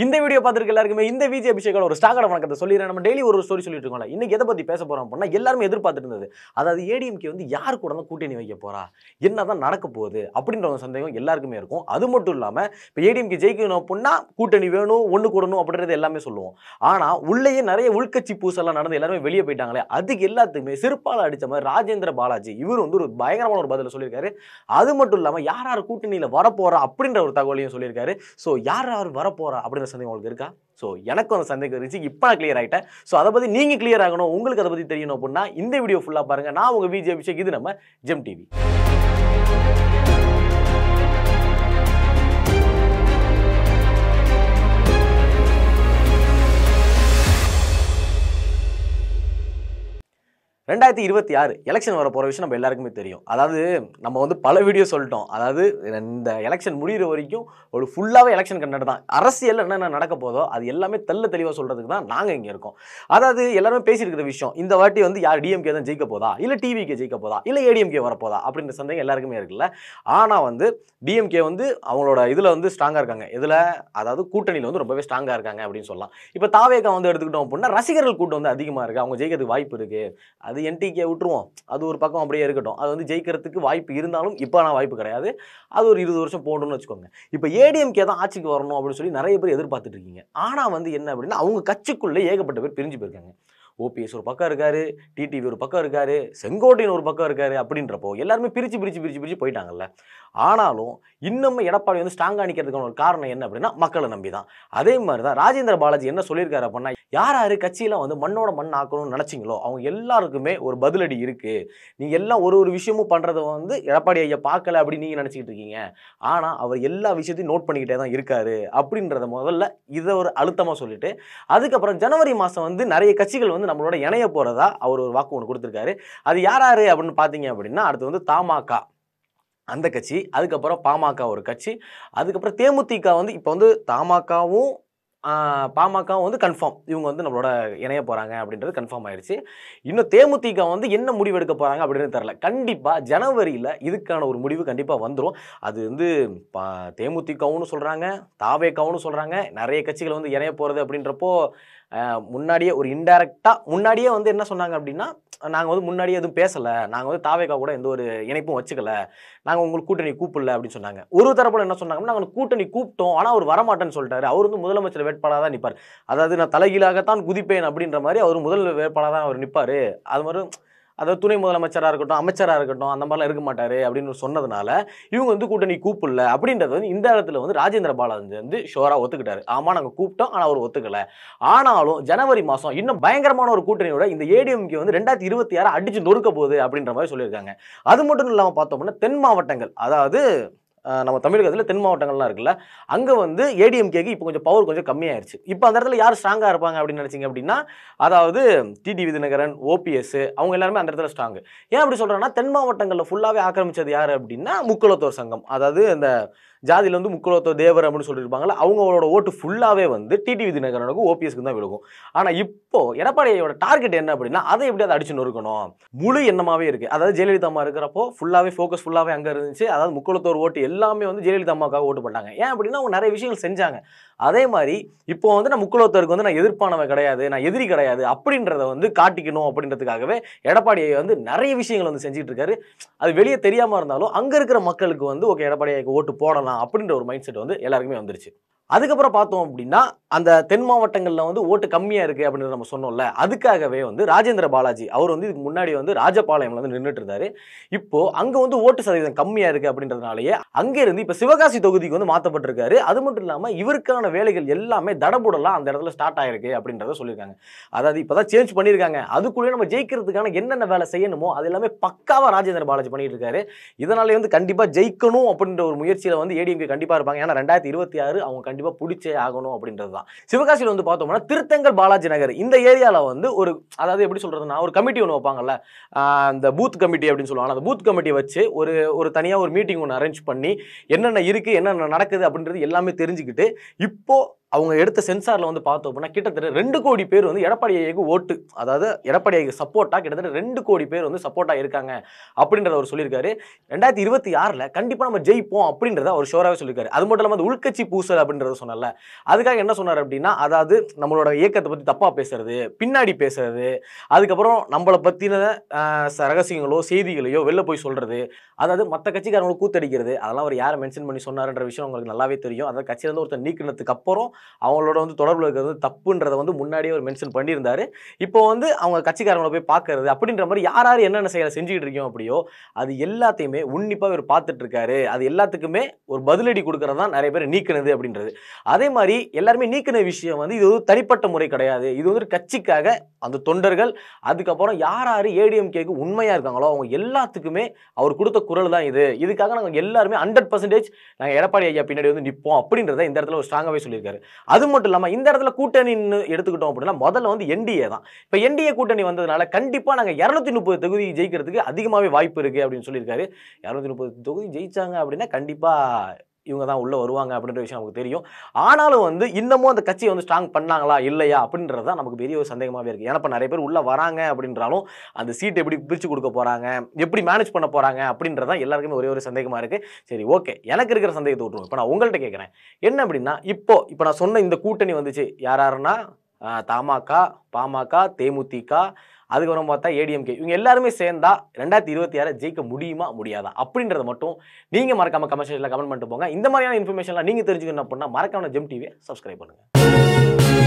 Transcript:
இந்த வீடியோ பார்த்துருக்க எல்லாருக்குமே இந்த விஜய் அபிஷேகோட ஒரு ஸ்டாகோட வணக்கத்தை சொல்லிடுறேன். நம்ம டெய்லி ஒரு ஸ்டோரி சொல்லிட்டு இருக்கோம்ல, இன்னைக்கு எதை பத்தி பேச போறோம் அப்படின்னா எல்லாருமே எதிர்பார்த்துட்டு இருந்தது. அதாவது ஏடிஎம்கே வந்து யார் கூட தான் கூட்டணி வைக்க போறா, என்னதான் நடக்க போகுது அப்படின்ற ஒரு சந்தேகம் எல்லாருக்குமே இருக்கும். அது மட்டும் இல்லாம இப்போ ஏடிஎம்கே ஜெயிக்கணும் அப்படின்னா கூட்டணி வேணும், ஒன்று கூடணும் அப்படின்றது எல்லாமே சொல்லுவோம். ஆனா உள்ளேயே நிறைய உள்கட்சி பூசெல்லாம் நடந்து எல்லாருமே வெளியே போயிட்டாங்களே, அதுக்கு எல்லாத்துக்குமே சிறுபால அடிச்ச மாதிரி ராஜேந்திர பாலாஜி இவர் வந்து ஒரு பயங்கரமான ஒரு பதில சொல்லியிருக்காரு. அது மட்டும் இல்லாம யார் யார் கூட்டணியில வரப்போறா அப்படின்ற ஒரு தகவலையும் சொல்லியிருக்காரு. ஸோ யார் யார் வரப்போறா அப்படின்ற சந்தேகம் உங்களுக்கு இருக்கா? ஸோ எனக்கு அந்த சந்தேகம் இருந்துச்சு, இப்போ நான் கிளியர் ஆகிட்டேன். ஸோ அதை பற்றி நீங்கள் கிளியர் ஆகணும், உங்களுக்கு அதை பற்றி தெரியணும் அப்படின்னா இந்த வீடியோ ஃபுல்லாக பாருங்க. நான் உங்கள் விஜய் அபிஷேக், இது நம்ம ஜெம் டிவி. 2026 எலெக்ஷன் வர போற விஷயம் நம்ம எல்லாருக்குமே தெரியும். அதாவது நம்ம வந்து பல வீடியோ சொல்லிட்டோம். அதாவது இந்த எலெக்ஷன் முடிகிற வரைக்கும் ஒரு ஃபுல்லாவே எலெக்ஷன் கண்டென்ட் தான். அரசியல் என்னென்ன நடக்க போதோ அது எல்லாமே தெளிவா சொல்றதுக்கு தான் நாங்க இங்க இருக்கோம். அதாவது எல்லாரும் பேசியிருக்கிற விஷயம், இந்த வாட்டி வந்து யார் டிஎம்கே தான் ஜெயிக்க போதா, இல்ல டிவிகே ஜெயிக்க போதா, இல்ல ஏடிஎம்கே வரப்போதா அப்படின்ற சந்தேகம் எல்லாருக்குமே இருக்குல்ல. ஆனா வந்து டிஎம்கே வந்து அவங்களோட இதுல வந்து ஸ்ட்ராங்கா இருக்காங்க. இதுல அதாவது கூட்டணியில வந்து ரொம்பவே ஸ்ட்ராங்கா இருக்காங்க அப்படின்னு சொல்லலாம். இப்ப தாவேகா வந்து எடுத்துக்கிட்டோம் அப்படின்னா ரசிகர்கள் கூட்டம் வந்து அதிகமா இருக்கு, அவங்க ஜெயிக்கிறதுக்கு வாய்ப்பு இருக்கு. அது என்டிகே விட்டுருவோம், அது ஒரு பக்கம் அப்படியே இருக்கட்டும். அது வந்து ஜெயிக்கிறதுக்கு வாய்ப்பு இருந்தாலும் இப்போ நான் வாய்ப்பு கிடையாது. அது ஒரு 20 வருஷம் போகணும்னு வச்சுக்கோங்க. இப்போ ஏடிஎம்கே தான் ஆட்சிக்கு வரணும் அப்படின்னு சொல்லி நிறைய பேர் எதிர்பார்த்துட்டு இருக்கீங்க. ஆனா வந்து என்ன அப்படின்னா அவங்க கட்சிக்குள்ளே ஏகப்பட்ட பேர் பிரிஞ்சு போயிருக்காங்க. ஓபிஎஸ் ஒரு பக்கம் இருக்காரு, டிடிவி ஒரு பக்கம் இருக்காரு, செங்கோட்டையன் ஒரு பக்கம் இருக்காரு. அப்படின்றப்போ எல்லாருமே பிரிச்சு போயிட்டாங்கல்ல. ஆனாலும் இன்னும் எடப்பாடி வந்து ஸ்ட்ராங்கா நிற்கிறதுக்கான ஒரு காரணம் என்ன அப்படின்னா மக்களை நம்பி தான். அதே மாதிரி தான் ராஜேந்திர பாலாஜி என்ன சொல்லியிருக்காரு அப்படின்னா, யார் யாரு கட்சியில வந்து மண்ணோட மண் ஆக்கணும்னு நினைச்சிங்களோ அவங்க எல்லாருக்குமே ஒரு பதிலடி இருக்கு. நீங்க எல்லாம் ஒரு விஷயமும் பண்றதை வந்து எடப்பாடி ஐயா பார்க்கல அப்படின்னு நீங்க நினைச்சிட்டு இருக்கீங்க. ஆனா அவர் எல்லா விஷயத்தையும் நோட் பண்ணிக்கிட்டே தான் இருக்காரு அப்படின்றத முதல்ல இதை ஒரு அழுத்தமா சொல்லிட்டு, அதுக்கப்புறம் ஜனவரி மாசம் வந்து நிறைய கட்சிகள் வந்து நம்மளோட இணைய போறதா அவர் ஒரு வாக்கு ஒன்று கொடுத்திருக்காரு. அது யாரு அப்படின்னு பாத்தீங்க அப்படின்னா அடுத்து வந்து தமாக அந்த கட்சி, அதுக்கப்புறம் பாமக ஒரு கட்சி, அதுக்கப்புறம் தேமுதிக வந்து இப்போ வந்து தமாகவும் பாமக வந்து கன்ஃபார்ம் இவங்க வந்து நம்மளோட இணைய போறாங்க அப்படின்றது கன்ஃபார்ம் ஆயிடுச்சு. இன்னும் தேமுதிக வந்து என்ன முடிவு எடுக்க போறாங்க அப்படின்னு தெரியல. கண்டிப்பா ஜனவரியில இதுக்கான ஒரு முடிவு கண்டிப்பா வந்துடும். அது வந்து தேமுதிகவும் சொல்றாங்க, தாவேகவும் சொல்றாங்க, நிறைய கட்சிகள் வந்து இணைய போறது அப்படின்றப்போ முன்னாடியே ஒரு இன்டைரக்டா முன்னாடியே வந்து என்ன சொன்னாங்க அப்படின்னா, நாங்கள் வந்து முன்னாடியே எதுவும் பேசலை, நாங்கள் வந்து தாவேகா கூட எந்த ஒரு இணைப்பும் வச்சுக்கல, நாங்கள் உங்களுக்கு கூட்டணி கூப்பிடல அப்படின்னு சொன்னாங்க. ஒரு தரப்புல என்ன சொன்னாங்கன்னா, நாங்கள் கூட்டணி கூப்பிட்டோம் ஆனால் அவர் வரமாட்டேன்னு சொல்லிட்டாரு, அவர் வந்து முதலமைச்சர் வேட்பாளராக தான் நிற்பார். அதாவது நான் தலைகீழாகத்தான் குதிப்பேன் அப்படின்ற மாதிரி அவர் முதல் வேட்பாளராக தான் அவர் நிற்பார். அது மாதிரி அதாவது துணை முதலமைச்சராக இருக்கட்டும், அமைச்சராக இருக்கட்டும், அந்த மாதிரிலாம் இருக்க மாட்டாரு அப்படின்னு சொன்னதுனால இவங்க வந்து கூட்டணி கூப்பிடல அப்படின்றது வந்து இந்த இடத்துல வந்து ராஜேந்திர பாலாஜி வந்து ஷோரா ஒத்துக்கிட்டாரு. ஆமா நாங்கள் கூப்பிட்டோம் ஆனால் அவர் ஒத்துக்கல. ஆனாலும் ஜனவரி மாசம் இன்னும் பயங்கரமான ஒரு கூட்டணியோட இந்த ஏடிஎம்கே வந்து 2026 அடிச்சு நொறுக்க போகுது அப்படின்ற மாதிரி சொல்லியிருக்காங்க. அது மட்டும் இல்லாமல் பார்த்தோம்னா தென் மாவட்டங்கள், அதாவது நம்ம தமிழகத்தில் தென் மாவட்டங்கள்லாம் இருக்குல்ல, அங்கே வந்து ஏடிஎம்கேக்கு இப்போ கொஞ்சம் பவர் கொஞ்சம் கம்மியாயிருச்சு. இப்போ அந்த இடத்துல யார் ஸ்ட்ராங்காக இருப்பாங்க அப்படின்னு நினச்சிங்க அப்படின்னா, அதாவது டிடிவி தினகரன், ஓபிஎஸ் அவங்க எல்லாருமே அந்த இடத்துல ஸ்ட்ராங்கு. ஏன் அப்படி சொல்கிறேன்னா, தென் மாவட்டங்களில் ஃபுல்லாகவே ஆக்கிரமிச்சது யார் அப்படின்னா முக்குலத்தோர் சங்கம். அதாவது இந்த ஜாதியில் வந்து முக்குலத்தோர் தேவர் அப்படின்னு சொல்லியிருப்பாங்களா, அவங்களோட ஓட்டு ஃபுல்லாகவே வந்து டிடிவி தினகரனுக்கும் ஓபிஎஸ்க்கு தான் விழுகும். ஆனால் இப்போ எடப்பாடியோட டார்கெட் என்ன அப்படின்னா, அதை எப்படி அதை அடிச்சு நொறுக்கணும் முழு எண்ணமாகவே இருக்குது. அதாவது ஜெயலலிதா அம்மா இருக்கிறப்போ ஃபுல்லாகவே ஃபோக்கஸ் ஃபுல்லாகவே அங்கே இருந்துச்சு. அதாவது முக்குலத்தோர் ஓட்டு எல்லாமே வந்து ஜெயலலிதா அம்மாவுக்காக ஓட்டு போட்டாங்க. ஏன் அப்படின்னா அவங்க நிறைய விஷயங்கள் செஞ்சாங்க. அதே மாதிரி இப்போ வந்து நான் முக்குலத்தோருக்கு வந்து நான் எதிர்ப்பானவன் கிடையாது, நான் எதிரி கிடையாது அப்படின்றத வந்து காட்டிக்கணும் அப்படின்றதுக்காகவே எடப்பாடியை வந்து நிறைய விஷயங்கள் வந்து செஞ்சுட்டு இருக்காரு. அது வெளியே தெரியாமல் இருந்தாலும் அங்கே இருக்கிற மக்களுக்கு வந்து ஓகே எடப்பாடிக்கு ஓட்டு போடலாம் அப்படின்ற ஒரு மைண்ட் செட் வந்து எல்லாருக்குமே வந்துருச்சு. அதுக்கப்புறம் பார்த்தோம் அப்படின்னா அந்த தென் மாவட்டங்களில் வந்து ஓட்டு கம்மியாக இருக்குது அப்படின்னு நம்ம சொன்னோம்ல, அதுக்காகவே வந்து ராஜேந்திர பாலாஜி அவர் வந்து இதுக்கு முன்னாடி வந்து ராஜபாளையம்ல வந்து நின்றுட்டு இருந்தாரு. இப்போ அங்கே வந்து ஓட்டு சதவீதம் கம்மியாக இருக்குது அப்படின்றதுனாலேயே அங்கே இருந்து இப்போ சிவகாசி தொகுதிக்கு வந்து மாற்றப்பட்டிருக்காரு. அது மட்டும் இல்லாமல் இவருக்கான வேலைகள் எல்லாமே தடபுடலாம் அந்த இடத்துல ஸ்டார்ட் ஆயிருக்கு அப்படின்றத சொல்லியிருக்காங்க. அதாவது இப்போ தான் சேஞ்ச் பண்ணியிருக்காங்க. அதுக்குள்ளேயே நம்ம ஜெயிக்கிறதுக்கான என்னென்ன வேலை செய்யணுமோ அது எல்லாமே பக்காவாக ராஜேந்திர பாலாஜி பண்ணிட்டு இருக்காரு. இதனாலே வந்து கண்டிப்பாக ஜெயிக்கணும் அப்படின்ற ஒரு முயற்சியில் வந்து ஏடிஎம்கே கண்டிப்பாக இருப்பாங்க. ஏன்னா 2026 அவங்க கண்டிப்பா பிடிச்சே ஆகணும் அப்படின்றதுதான். சிவகாசியில் வந்து பார்த்தோம்னா திருத்தங்கல் பாலாஜி நகர் இந்த ஏரியால வந்து ஒரு அதாவது எப்படி சொல்றதுன்னா ஒரு கமிட்டி ஒன்று வைப்பாங்கல்ல, அந்த பூத் கமிட்டி அப்படின்னு சொல்லுவாங்க. அந்த பூத் கமிட்டி வச்சு ஒரு தனியாக ஒரு மீட்டிங் ஒன்று அரேஞ்ச் பண்ணி என்னென்ன இருக்கு என்னென்ன நடக்குது அப்படின்றது எல்லாமே தெரிஞ்சுக்கிட்டு இப்போ அவங்க எடுத்த சென்சார்ல வந்து பார்த்தோம் அப்படின்னா கிட்டத்தட்ட 2 கோடி பேர் வந்து எடப்பாடி ஐயாவுக்கு ஓட்டு, அதாவது எடப்பாடி ஐயாவுக்கு சப்போர்ட்டா கிட்டத்தட்ட 2 கோடி பேர் வந்து சப்போர்ட்டா இருக்காங்க அப்படின்றத அவர் சொல்லியிருக்காரு. 2026ல கண்டிப்பா நம்ம ஜெயிப்போம் அப்படின்றத அவர் ஷோராவே சொல்லியிருக்காரு. அது மட்டும் இல்லாம அந்த உள்கட்சி பூசல் அப்படின்றத சொன்னார்ல, அதுக்காக என்ன சொன்னார் அப்படின்னா, அதாவது நம்மளோட இயக்கத்தை பத்தி தப்பா பேசுறது, பின்னாடி பேசுறது, அதுக்கப்புறம் நம்மளை பத்தின ரகசியங்களோ செய்திகளையோ வெளில போய் சொல்றது, அதாவது மற்ற கட்சிக்காரங்களை கூத்தடிக்கிறது, அதெல்லாம் அவர் யாரை மென்ஷன் பண்ணி சொன்னாருன்ற விஷயம் உங்களுக்கு நல்லாவே தெரியும். அதாவது கட்சியிலேருந்து ஒருத்தர் நீக்கினதுக்கு அப்புறம் அவங்களோட வந்து தொடர்பில் இருக்கிறது தப்புன்றதை வந்து முன்னாடியே அவர் மென்ஷன் பண்ணியிருந்தாரு. இப்போ வந்து அவங்க கட்சிக்காரங்களை போய் பார்க்கறது அப்படின்ற மாதிரி யார் யார் என்னென்ன செயலை செஞ்சுக்கிட்டு இருக்கோம் அப்படியோ அது எல்லாத்தையுமே உன்னிப்பாக இவர் பார்த்துட்டு இருக்காரு. அது எல்லாத்துக்குமே ஒரு பதிலடி கொடுக்கறது தான் நிறைய பேர் நீக்கினது அப்படின்றது. அதே மாதிரி எல்லாருமே நீக்கின விஷயம் வந்து இது ஒரு தனிப்பட்ட முறை கிடையாது. இது வந்து கட்சிக்காக அந்த தொண்டர்கள், அதுக்கப்புறம் யார் யார் ஏடிஎம்கேக்கு உண்மையா இருக்காங்களோ அவங்க எல்லாத்துக்குமே அவர் கொடுத்த குரல் தான் இது. இதுக்காக நாங்கள் எல்லாருமே 100% நாங்கள் எடப்பாடி ஐயா பின்னாடி வந்து நிற்போம் அப்படின்றத இந்த இடத்துல ஒரு ஸ்ட்ராங்காகவே சொல்லியிருக்காரு. அது மட்டும் இல்லாமல் இந்த இடத்துல கூட்டணின்னு எடுத்துக்கிட்டோம் அப்படின்னா முதல்ல வந்து என்டிஏ தான். இப்போ என்டிஏ கூட்டணி வந்ததுனால கண்டிப்பாக நாங்கள் 230 தொகுதி ஜெயிக்கிறதுக்கு அதிகமாகவே வாய்ப்பு இருக்குது அப்படின்னு சொல்லியிருக்காரு. 230 தொகுதி ஜெயிச்சாங்க அப்படின்னா கண்டிப்பாக இவங்க தான் உள்ள வருவாங்க அப்படின்ற விஷயம் நமக்கு தெரியும். ஆனாலும் வந்து இன்னமும் அந்த கட்சியை வந்து ஸ்ட்ராங் பண்ணாங்களா இல்லையா அப்படின்றது தான் நமக்கு பெரிய ஒரு சந்தேகமாகவே இருக்குது. ஏன்னா இப்போ நிறைய பேர் உள்ள வராங்க அப்படின்றாலும் அந்த சீட் எப்படி பிரித்து கொடுக்க போகிறாங்க, எப்படி மேனேஜ் பண்ண போகிறாங்க அப்படின்றதான் எல்லாருக்குமே ஒரே ஒரு சந்தேகமாக இருக்குது. சரி, ஓகே, எனக்கு இருக்கிற சந்தேகத்தை விட்டுருவோம். இப்போ நான் உங்கள்கிட்ட கேட்குறேன் என்ன அப்படின்னா, இப்போ நான் சொன்ன இந்த கூட்டணி வந்துச்சு யார் யாருன்னா தமாக, பாமக, தேமுதிக, அதுக்கப்புறம் பார்த்தா ஏடிஎம்கே, இவங்க எல்லாருமே சேர்ந்தா 2026 ஜெயிக்க முடியுமா முடியாதா அப்படின்றத மட்டும் நீங்க மறக்காம கமெண்ட் பண்ணிட்டு போங்க. இந்த மாதிரியான இன்ஃபர்மேஷன்லாம் நீங்க தெரிஞ்சுக்கணும் அப்படின்னா மறக்காம ஜெம் டிவியை சப்ஸ்கிரைப் பண்ணுங்க.